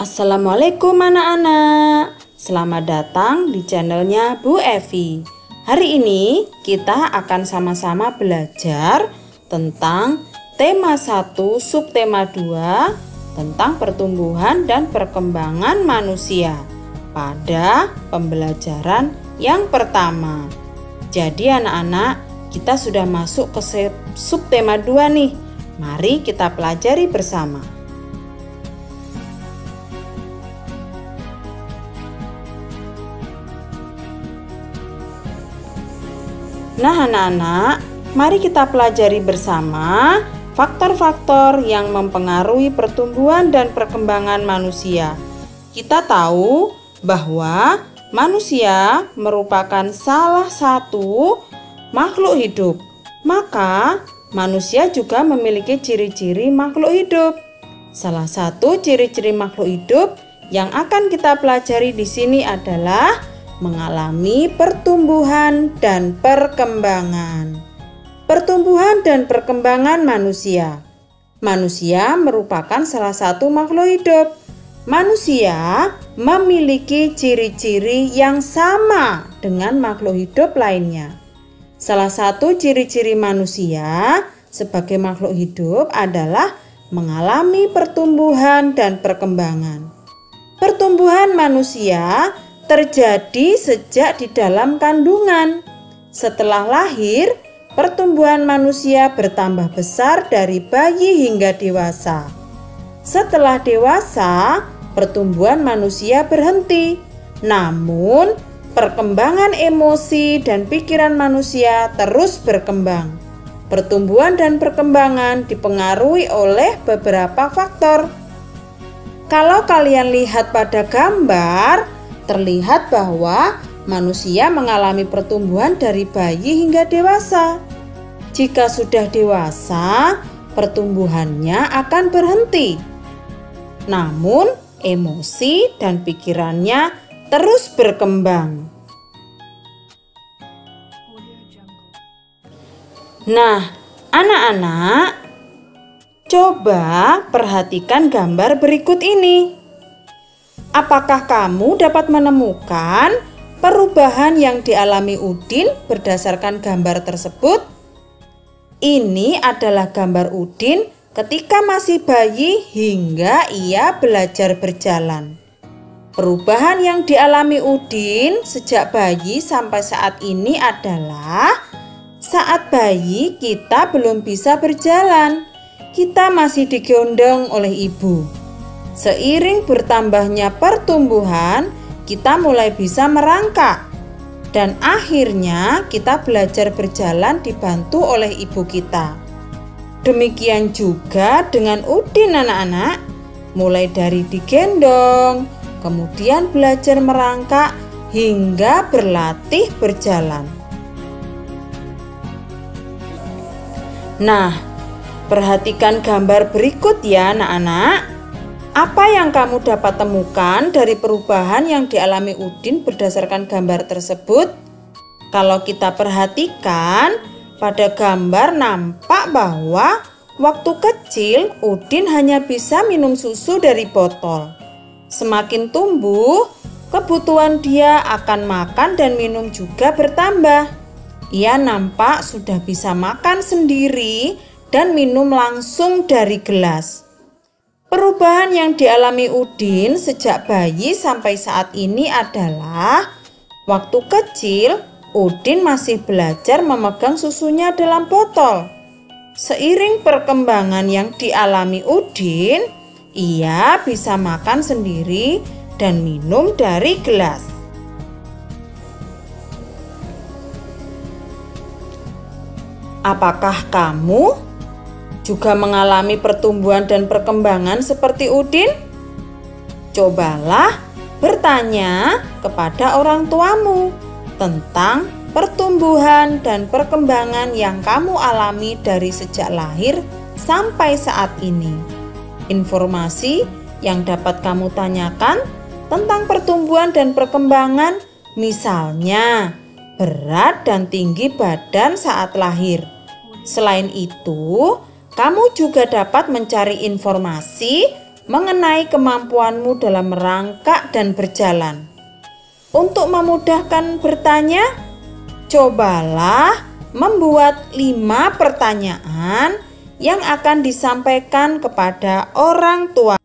Assalamualaikum anak-anak. Selamat datang di channelnya Bu Evi. Hari ini kita akan sama-sama belajar tentang tema 1 subtema 2 tentang pertumbuhan dan perkembangan manusia pada pembelajaran yang pertama. Jadi anak-anak, kita sudah masuk ke subtema 2 nih. Mari kita pelajari bersama. Nah anak-anak, mari kita pelajari bersama faktor-faktor yang mempengaruhi pertumbuhan dan perkembangan manusia. Kita tahu bahwa manusia merupakan salah satu makhluk hidup. Maka manusia juga memiliki ciri-ciri makhluk hidup. Salah satu ciri-ciri makhluk hidup yang akan kita pelajari di sini adalah mengalami pertumbuhan dan perkembangan. Pertumbuhan dan perkembangan manusia. Manusia merupakan salah satu makhluk hidup. Manusia memiliki ciri-ciri yang sama dengan makhluk hidup lainnya. Salah satu ciri-ciri manusia sebagai makhluk hidup adalah mengalami pertumbuhan dan perkembangan. Pertumbuhan manusia terjadi sejak di dalam kandungan. Setelah lahir, pertumbuhan manusia bertambah besar dari bayi hingga dewasa. Setelah dewasa, pertumbuhan manusia berhenti. Namun, perkembangan emosi dan pikiran manusia terus berkembang. Pertumbuhan dan perkembangan dipengaruhi oleh beberapa faktor. Kalau kalian lihat pada gambar, terlihat bahwa manusia mengalami pertumbuhan dari bayi hingga dewasa. Jika sudah dewasa, pertumbuhannya akan berhenti. Namun, emosi dan pikirannya terus berkembang. Nah, anak-anak, coba perhatikan gambar berikut ini. Apakah kamu dapat menemukan perubahan yang dialami Udin berdasarkan gambar tersebut? Ini adalah gambar Udin ketika masih bayi hingga ia belajar berjalan. Perubahan yang dialami Udin sejak bayi sampai saat ini adalah saat bayi kita belum bisa berjalan. Kita masih digendong oleh ibu. Seiring bertambahnya pertumbuhan, kita mulai bisa merangkak. Dan akhirnya kita belajar berjalan dibantu oleh ibu kita. Demikian juga dengan Udin anak-anak. Mulai dari digendong, kemudian belajar merangkak, hingga berlatih berjalan. Nah, perhatikan gambar berikut ya anak-anak. Apa yang kamu dapat temukan dari perubahan yang dialami Udin berdasarkan gambar tersebut? Kalau kita perhatikan, pada gambar nampak bahwa waktu kecil Udin hanya bisa minum susu dari botol. Semakin tumbuh, kebutuhan dia akan makan dan minum juga bertambah. Ia nampak sudah bisa makan sendiri dan minum langsung dari gelas. Perubahan yang dialami Udin sejak bayi sampai saat ini adalah waktu kecil Udin masih belajar memegang susunya dalam botol. Seiring perkembangan yang dialami Udin, ia bisa makan sendiri dan minum dari gelas. Apakah kamu juga mengalami pertumbuhan dan perkembangan seperti Udin? Cobalah bertanya kepada orang tuamu tentang pertumbuhan dan perkembangan yang kamu alami dari sejak lahir sampai saat ini. Informasi yang dapat kamu tanyakan tentang pertumbuhan dan perkembangan, misalnya berat dan tinggi badan saat lahir. Selain itu, kamu juga dapat mencari informasi mengenai kemampuanmu dalam merangkak dan berjalan. Untuk memudahkan bertanya, cobalah membuat 5 pertanyaan yang akan disampaikan kepada orang tua.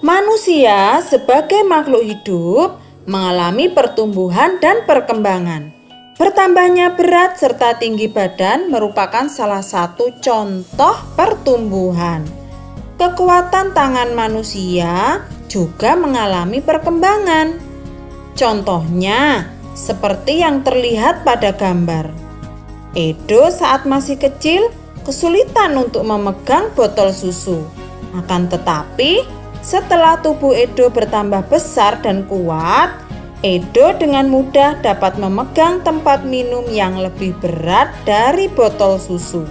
Manusia sebagai makhluk hidup mengalami pertumbuhan dan perkembangan. Bertambahnya berat serta tinggi badan merupakan salah satu contoh pertumbuhan. Kekuatan tangan manusia juga mengalami perkembangan. Contohnya, seperti yang terlihat pada gambar. Edo saat masih kecil kesulitan untuk memegang botol susu. Akan tetapi, setelah tubuh Edo bertambah besar dan kuat, Edo dengan mudah dapat memegang tempat minum yang lebih berat dari botol susu.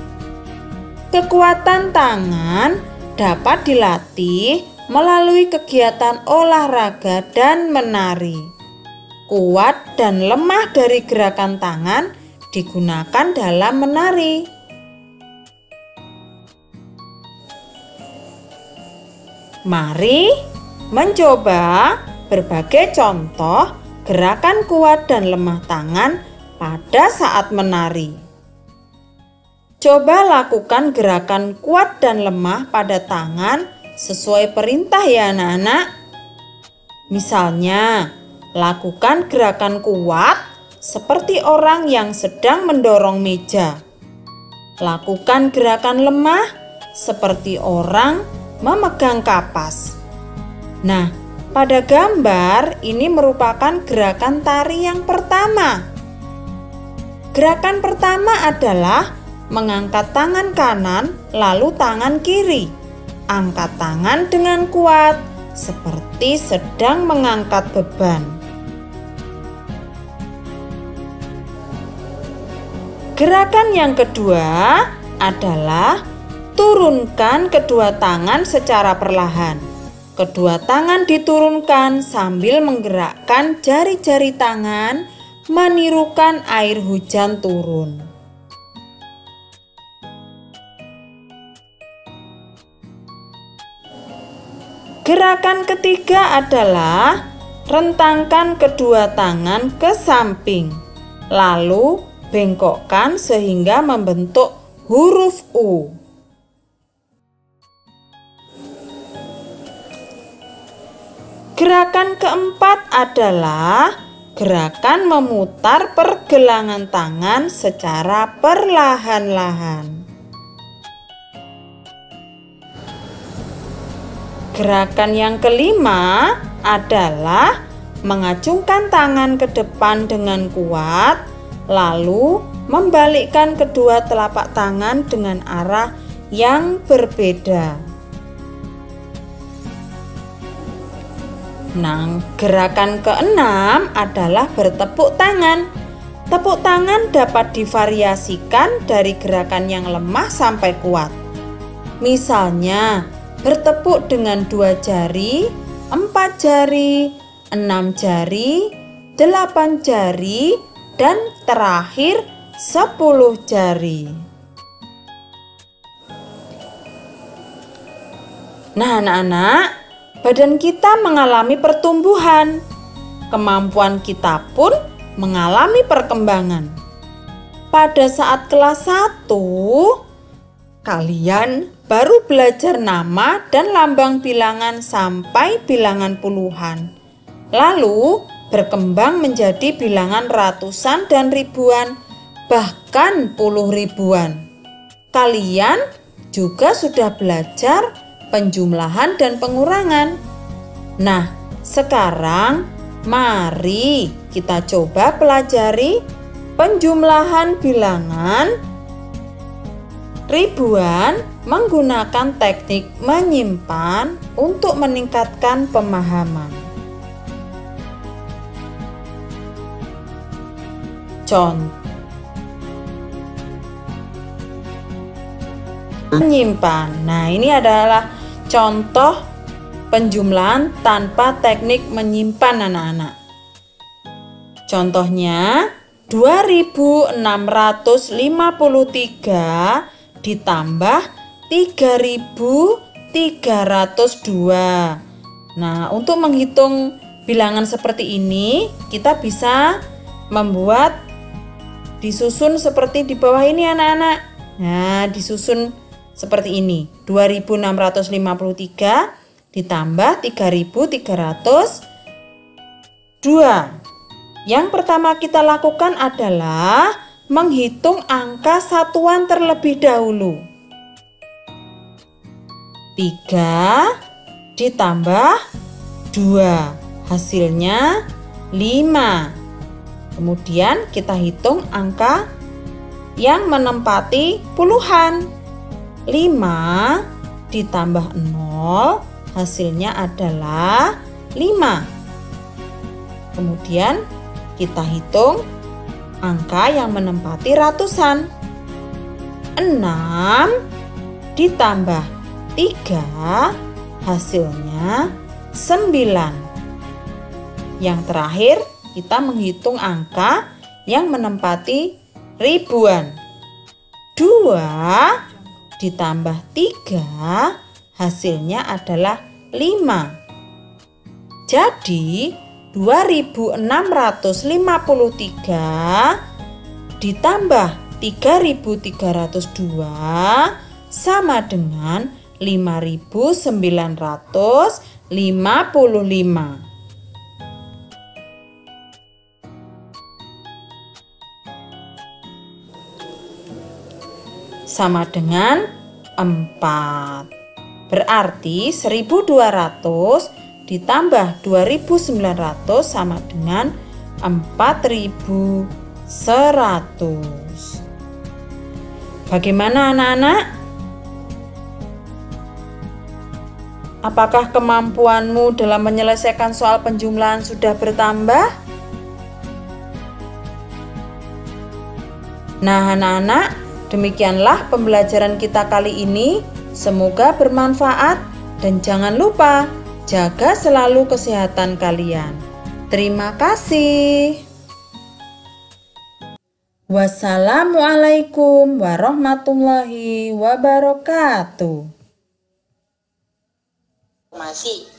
Kekuatan tangan dapat dilatih melalui kegiatan olahraga dan menari. Kuat dan lemah dari gerakan tangan digunakan dalam menari. Mari mencoba berbagai contoh gerakan kuat dan lemah tangan pada saat menari. Coba lakukan gerakan kuat dan lemah pada tangan sesuai perintah ya anak-anak. Misalnya, lakukan gerakan kuat seperti orang yang sedang mendorong meja. Lakukan gerakan lemah seperti orang memegang kapas. Nah, pada gambar ini merupakan gerakan tari yang pertama. Gerakan pertama adalah mengangkat tangan kanan lalu tangan kiri. Angkat tangan dengan kuat seperti sedang mengangkat beban. Gerakan yang kedua adalah turunkan kedua tangan secara perlahan. Kedua tangan diturunkan sambil menggerakkan jari-jari tangan menirukan air hujan turun. Gerakan ketiga adalah rentangkan kedua tangan ke samping, lalu bengkokkan sehingga membentuk huruf U. Gerakan keempat adalah gerakan memutar pergelangan tangan secara perlahan-lahan. Gerakan yang kelima adalah mengacungkan tangan ke depan dengan kuat, lalu membalikkan kedua telapak tangan dengan arah yang berbeda. Nah, gerakan keenam adalah bertepuk tangan. Tepuk tangan dapat divariasikan dari gerakan yang lemah sampai kuat. Misalnya, bertepuk dengan 2 jari, 4 jari, 6 jari, 8 jari, dan terakhir 10 jari. Nah, anak-anak, badan kita mengalami pertumbuhan. Kemampuan kita pun mengalami perkembangan. Pada saat kelas 1, kalian baru belajar nama dan lambang bilangan sampai bilangan puluhan. Lalu berkembang menjadi bilangan ratusan dan ribuan, bahkan puluh ribuan. Kalian juga sudah belajar penjumlahan dan pengurangan. Nah, sekarang mari kita coba pelajari penjumlahan bilangan ribuan menggunakan teknik menyimpan untuk meningkatkan pemahaman. Contoh menyimpan. Nah, ini adalah contoh penjumlahan tanpa teknik menyimpan anak-anak. Contohnya 2.653 ditambah 3.302. Nah, untuk menghitung bilangan seperti ini, kita bisa membuat disusun seperti di bawah ini anak-anak. Nah, disusun seperti ini. 2.653 ditambah 3.302. Yang pertama kita lakukan adalah menghitung angka satuan terlebih dahulu. 3 ditambah 2, hasilnya 5. Kemudian kita hitung angka yang menempati puluhan. 5 ditambah 0, hasilnya adalah 5. Kemudian kita hitung angka yang menempati ratusan. 6 ditambah 3, hasilnya 9. Yang terakhir, kita menghitung angka yang menempati ribuan. 2 ditambah 3, hasilnya adalah 5. Jadi 2.653 ditambah 3.302 sama dengan 5.955. Sama dengan 4. Berarti 1.200 ditambah 2.900 sama dengan 4.100. Bagaimana anak-anak? Apakah kemampuanmu dalam menyelesaikan soal penjumlahan sudah bertambah? Nah anak-anak, demikianlah pembelajaran kita kali ini. Semoga bermanfaat dan jangan lupa jaga selalu kesehatan kalian. Terima kasih. Wassalamualaikum warahmatullahi wabarakatuh. Masih